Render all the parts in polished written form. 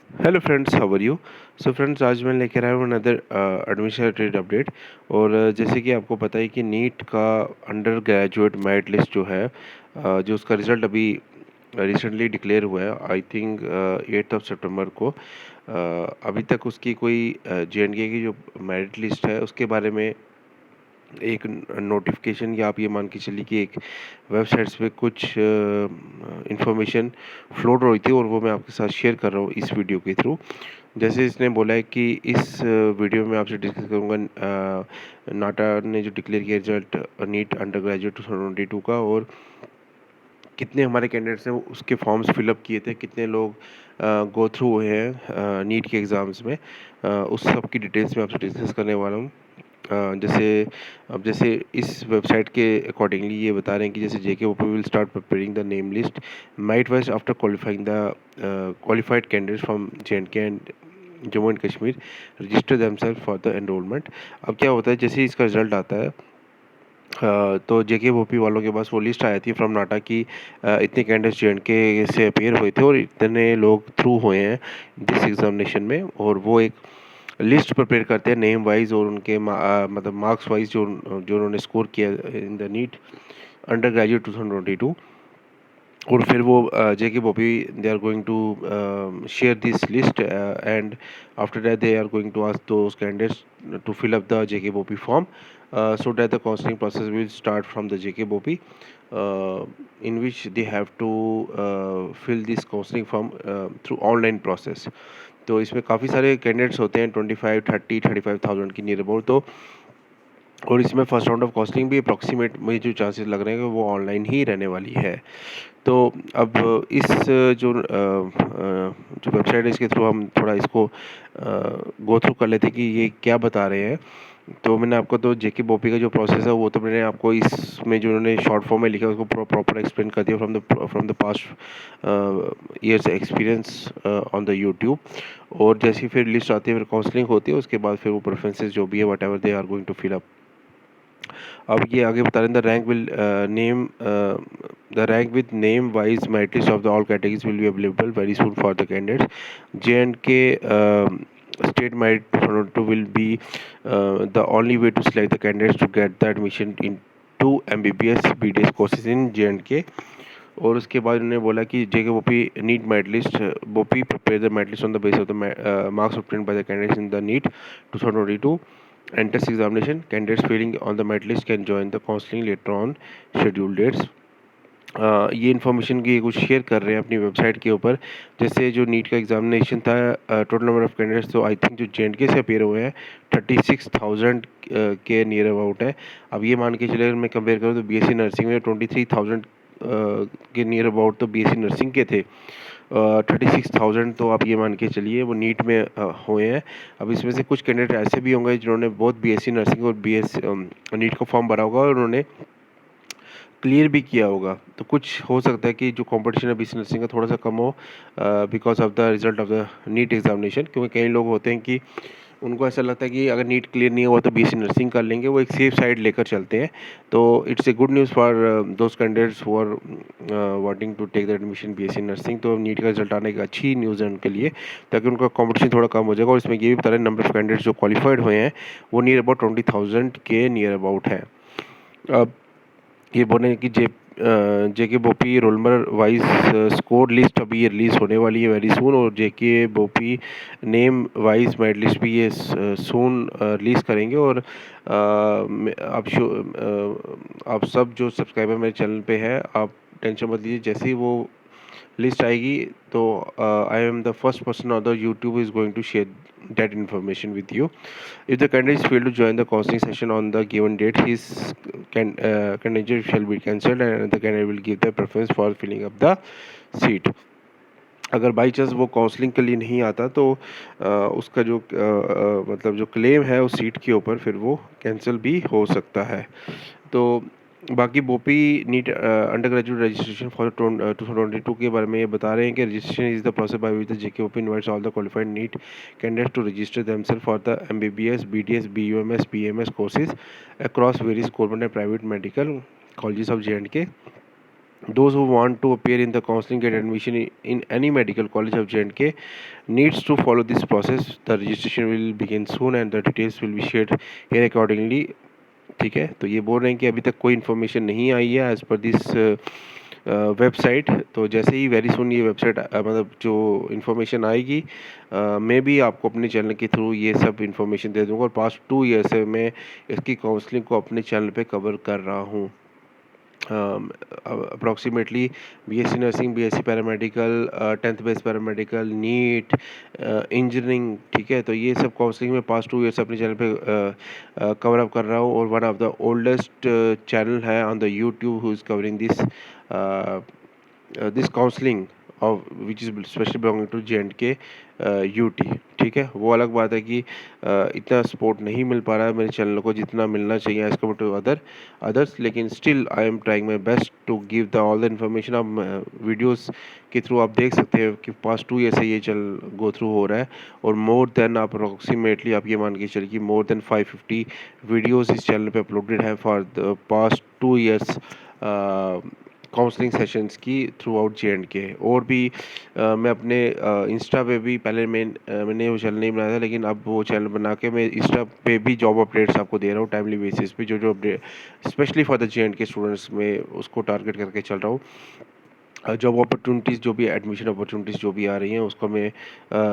Hello friends, how are you. So friends, आज मैं लेकर आया हूँ अनदर एडमिशन रिलेटेड अपडेट। और जैसे कि आपको पता है कि नीट का अंडर ग्रेजुएट मेरिट लिस्ट जो है, जो उसका रिज़ल्ट अभी रिसेंटली डिक्लेयर हुआ है, आई थिंक 8 सितंबर को। अभी तक उसकी कोई JNK की जो मेरिट लिस्ट है उसके बारे में एक नोटिफिकेशन, या आप ये मान के चलिए कि एक वेबसाइट्स पे कुछ इंफॉर्मेशन फ्लोट हो रही थी, और वो मैं आपके साथ शेयर कर रहा हूँ इस वीडियो के थ्रू। जैसे इसने बोला है कि इस वीडियो में आपसे डिस्कस करूँगा नाटा ने जो डिक्लेयर किया रिजल्ट नीट अंडर ग्रेजुएट 2022 का, और कितने हमारे कैंडिडेट्स ने उसके फॉर्म्स फिलअप किए थे, कितने लोग गो थ्रू हुए हैं नीट के एग्ज़ाम्स में। उस सब की डिटेल्स में आपसे डिस्कस करने वाला हूँ। जैसे इस वेबसाइट के अकॉर्डिंगली ये बता रहे हैं कि जैसे JK OP will start preparing the name list merit wise after qualifying the qualified candidates from JNK and Jammu and Kashmir register themselves for the enrolment. अब क्या होता है, जैसे इसका रिजल्ट आता है तो JK ओपी वालों के पास वो लिस्ट आई थी फ्रॉम नाटा की इतने कैंडिडेट्स JNK से अपीयर हुए थे और इतने लोग थ्रू हुए हैं दिस एग्जामिनेशन में, और वो एक लिस्ट प्रिपेयर करते हैं नेम वाइज और उनके मतलब मार्क्स वाइज जो उन्होंने स्कोर किया in the NEET undergraduate 2022। और फिर वो JK Bobby, they are going to share this list, and after that they are going to ask those candidates to fill up the JK Bobby form, so that the counseling process will start from the JK Bobby, in which they have to fill this counseling form through online process। तो इसमें काफ़ी सारे candidates होते हैं, 25, 30, 35,000 की near about. तो और इसमें फर्स्ट राउंड ऑफ कास्टिंग भी अप्रॉक्सीमेट मुझे जो चांसेस लग रहे हैं कि वो ऑनलाइन ही रहने वाली है। तो अब इस जो वेबसाइट है इसके थ्रू हम थोड़ा इसको गो थ्रू कर लेते हैं कि ये क्या बता रहे हैं। तो मैंने आपको तो JK Bobby का जो प्रोसेस है वो तो मैंने आपको इसमें जो उन्होंने शॉर्ट फॉर्म में लिखा है उसको प्रॉपर एक्सप्लेन कर दिया from the past years experience on the YouTube. और जैसी फिर लिस्ट आती है, फिर काउंसलिंग होती है, उसके बाद फिर वो प्रेफरेंसेस जो भी है whatever they are going to fill up. अब ये आगे बता रहे हैं the rank with name wise merit list of the all categories will be available very soon for the candidates. JNK state merit 2 will be the only way to select the candidates to get the admission into MBBS BDS courses in JNK। और उसके बाद उन्होंने बोला कि JK OP NEET merit list OP prepare the merit list on the base of the marks obtained by the candidates in the NEET 2022 entrance examination। Candidates failing on the merit list can join the counseling later on scheduled dates। ये information की कुछ share कर रहे हैं अपनी website के ऊपर। जैसे जो नीट का एग्जामिनेशन था, टोटल नंबर ऑफ कैंडिडेट्स तो आई थिंक जो JNK से अपेयर हुए हैं 36,000 के नियर अबाउट है। अब ये मान के चले अगर मैं कंपेयर करूँ तो BSc नर्सिंग में 23,000 के नियर अबाउट तो BSc नर्सिंग के थे। 36,000 तो आप ये मान के चलिए वो नीट में हुए हैं। अब इसमें से कुछ कैंडिडेट ऐसे भी होंगे जिन्होंने बहुत BSc नर्सिंग और नीट का फॉर्म भरा होगा और उन्होंने क्लियर भी किया होगा। तो कुछ हो सकता है कि जो कंपटीशन है BSc नर्सिंग का थोड़ा सा कम हो because of the result of the NEET examination, क्योंकि कई लोग होते हैं कि उनको ऐसा लगता है कि अगर नीट क्लियर नहीं हुआ तो BSc नर्सिंग कर लेंगे, वो एक सेफ साइड लेकर चलते हैं। तो it's a good news for those candidates who are wanting to take the admission BSc nursing. तो नीट का रिजल्ट आने की अच्छी न्यूज़ है उनके लिए, ताकि उनका कंपटीशन थोड़ा कम हो जाएगा। और इसमें ये भी बता रहे हैं नंबर ऑफ कैंडिडेट्स जो क्वालिफाइड हुए हैं वो नियर अबाउट 20,000 के नियर अबाउट है। अब ये बोले कि JK BOPEE roll number wise score list अभी ये रिलीज़ होने वाली है वेरी सून, और JK बोपी नेम वाइज मेरिट लिस्ट भी ये सून रिलीज़ करेंगे। और आप सब जो सब्सक्राइबर मेरे चैनल पे है, आप टेंशन मत लीजिए, जैसे ही वो लिस्ट आएगी तो I am the first person on the YouTube is going to share that information with you. If the candidate is failed to join the counseling session on the given date, his candidate shall be cancelled and the candidate will give the preference for filling up the seat। अगर by chance वो counselling के लिए नहीं आता तो उसका जो मतलब जो क्लेम है उस सीट के ऊपर फिर वो कैंसिल भी हो सकता है। तो बाकी BOPEE NEET undergraduate registration for 2022 के बारे में ये बता रहे हैं कि registration is the process by which the JK BOPEE invites all the qualified NEET candidates to register themselves for the MBBS BDS BUMS PMS courses across various government and private medical colleges of JNK। Those who want to appear in the counseling get admission in any medical college of J&K needs to follow this process. The registration will begin soon and the details will be shared here accordingly. ठीक है, तो ये बोल रहे हैं कि अभी तक कोई इन्फॉर्मेशन नहीं आई है एज़ पर दिस वेबसाइट। तो जैसे ही वेरी सुन ये वेबसाइट मतलब जो इन्फॉर्मेशन आएगी, मैं भी आपको अपने चैनल के थ्रू ये सब इन्फॉर्मेशन दे दूँगा। और पास्ट 2 ईयर से मैं इसकी काउंसलिंग को अपने चैनल पे कवर कर रहा हूँ। Approximately BSc nursing, BSc paramedical, 10th base paramedical, NEET, engineering, ठीक है। तो ये सब काउंसलिंग में पास्ट 2 ईयर्स अपने चैनल पे कवर अप कर रहा हूँ। और one of the oldest channel है on the YouTube who is covering this counselling of which is specially belonging to J&K UT, ठीक है। वो अलग बात है कि इतना सपोर्ट नहीं मिल पा रहा है मेरे चैनल को जितना मिलना चाहिए एज़ कम्पेयर टू अदर्स, लेकिन still I am trying my best to give the all the information. आप वीडियोस के थ्रू आप देख सकते हैं कि पास्ट 2 ईयर से ये चल गो थ्रू हो रहा है। और मोर देन अप्रोक्सीमेटली आप ये मान के चलिए कि मोर देन 550 वीडियोस इस चैनल पे अपलोडेड है for the past 2 years counselling sessions की थ्रू आउट J&K। और भी मैं अपने इंस्टा पे भी पहले मैंने वो चैनल नहीं बनाया था, लेकिन अब वो चैनल बना के मैं इंस्टा पे भी जॉब अपडेट्स आपको दे रहा हूँ टाइमली बेसिस पे। जो जो update specially for the J&K students में उसको टारगेट करके चल रहा हूँ। जॉब अपॉर्चुनिटीज़ जो भी एडमिशन अपॉर्चुनिटीज़ जो भी आ रही हैं उसको मैं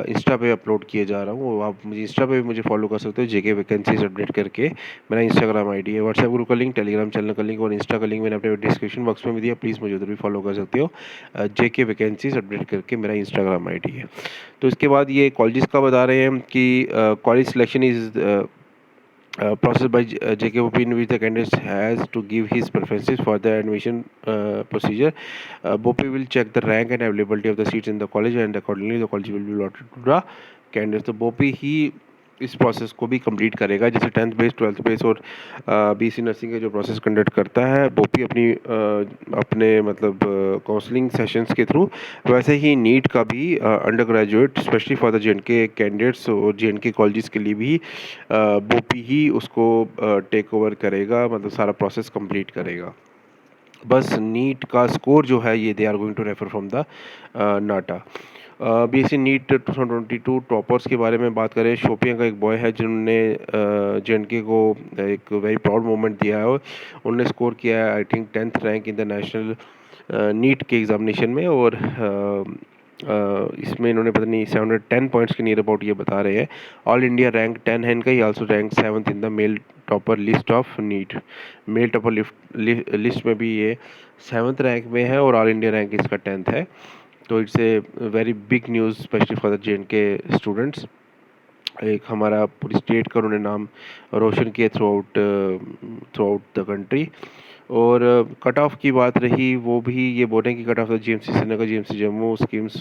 इंस्टा पे अपलोड किए जा रहा हूँ। आप मुझे इंस्टा पे भी मुझे फॉलो कर सकते हो, जेके वैकेंसीज अपडेट करके। मेरा इंस्टाग्राम आईडी है। व्हाट्सएप ग्रुप का लिंक, टेलीग्राम चैनल का लिंक और इंस्टा का लिंक मैंने अपने डिस्क्रिप्शन बॉक्स में भी दिया, प्लीज़ मुझे उधर भी फॉलो कर सकते हो। जेके वैकेंसीज अपडेट करके मेरा इंस्टाग्राम आईडी है। तो इसके बाद ये कॉलेजेस का बता रहे हैं कि college selection is processed by JKOP in which the candidate has to give his preferences for the admission procedure. BOP will check the rank and availability of the seats in the college and accordingly the college will be allotted to the candidates. तो BOP ही इस process को भी complete करेगा, जैसे 10th base, 12th base और BSc nursing का जो process conduct करता है BOP अपने मतलब काउंसलिंग सेशंस के थ्रू, वैसे ही नीट का भी under graduate specially for the J&K candidates और J&K कॉलेजेस के लिए भी BOP ही उसको टेक ओवर करेगा, मतलब सारा प्रोसेस कंप्लीट करेगा। बस नीट का स्कोर जो है ये they are going to refer from the NATA. BSc NEET 2022 toppers के बारे में बात करें, शोपियां का एक बॉय है जिन्होंने J&K को एक वेरी प्राउड मोमेंट दिया है। उन्होंने स्कोर किया है I think 10th rank in the national NEET के एग्जामिनेशन में। और इसमें इन्होंने पता नहीं 710 पॉइंट्स के नियर अबाउट ये बता रहे हैं। ऑल इंडिया रैंक 10 है इनका। He also rank 7th in the male topper list of NEET. Male topper list में भी ये 7th रैंक में है और ऑल इंडिया रैंक इसका 10th है। तो it's a very big news specially for the J&K students. एक हमारा पूरी स्टेट का उन्होंने नाम रोशन किया थ्रू आउट द कंट्री। और कट ऑफ की बात रही, वो भी ये बोल रहे हैं कि cut off the GMC Srinagar, GMC Jammu schemes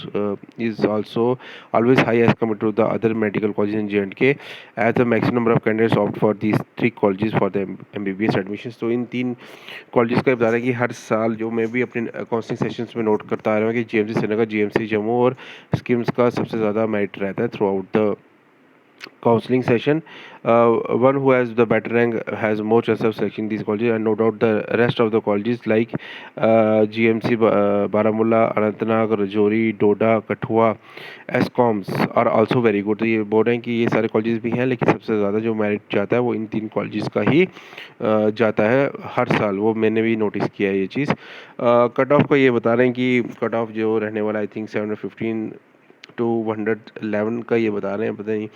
is also always high as compare to the other medical college in J&K as the maximum number of candidates opt for these 3 colleges for the MBBS admissions. तो इन 3 colleges का बता रहा है कि हर साल जो मैं भी अपने काउंसलिंग सेशंस में नोट करता आ रहा हूँ कि GMC श्रीनगर, GMC जम्मू और स्कीम्स का सबसे ज़्यादा मेरिट रहता है through out the counseling session. One who has the better rank has more chance of selecting these colleges, and no doubt the rest of the colleges like GMC Baramulla, Anantnag, Rajouri, Doda, Kathua, ESCOMs are also very good। तो ये बोल रहे हैं कि ये सारे colleges भी हैं, लेकिन सबसे ज़्यादा जो मेरिट जाता है वो इन 3 कॉलेजेस का ही जाता है हर साल। वो मैंने भी नोटिस किया है ये चीज़। कट ऑफ का ये बता रहे हैं कि कट ऑफ जो रहने वाला आई थिंक 715 टू 111 का ये बता रहे हैं, पता नहीं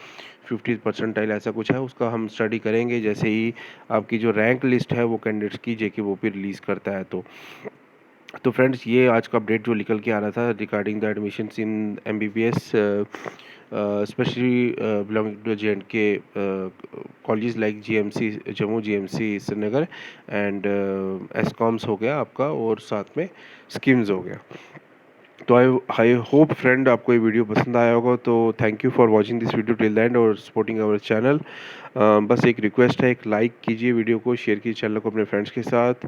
50 परसेंटाइल ऐसा कुछ है। उसका हम स्टडी करेंगे जैसे ही आपकी जो रैंक लिस्ट है वो कैंडिडेट्स की JKOP रिलीज़ करता है। तो फ्रेंड्स, ये आज का अपडेट जो निकल के आ रहा था regarding the admissions in MBBS specially belonging to J&K college like GMC Jammu, GMC Srinagar and ESCOMs हो गया आपका, और साथ में स्कीम्स हो गया। तो आई होप फ्रेंड आपको ये वीडियो पसंद आया होगा। तो thank you for watching this video till the end और सपोर्टिंग आवर चैनल। बस एक रिक्वेस्ट है, एक लाइक कीजिए वीडियो को, शेयर कीजिए चैनल को अपने फ्रेंड्स के साथ।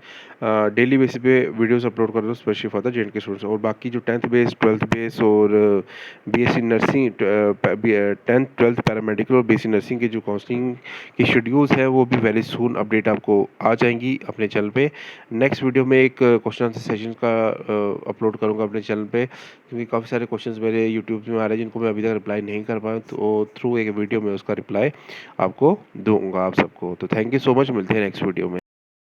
डेली बेसिस पे वीडियोस अपलोड कर दो specially for the J&K students. और बाकी जो 10th बेस 12th बेस और BSc nursing 10th 12th paramedical और बीएससी नर्सिंग के जो काउंसलिंग की शेड्यूल्स हैं वो भी वेरी सून अपडेट आपको आ जाएंगी अपने चैनल पे। नेक्स्ट वीडियो में एक क्वेश्चन आंसर सेशन का अपलोड करूँगा अपने चैनल पे, क्योंकि काफ़ी सारे क्वेश्चंस मेरे यूट्यूब में आ रहे हैं जिनको मैं अभी तक रिप्लाई नहीं कर पाया, तो थ्रू एक वीडियो में उसका रिप्लाई आपको दूंगा आप सबको। तो थैंक यू सो मच, मिलते हैं नेक्स्ट वीडियो में।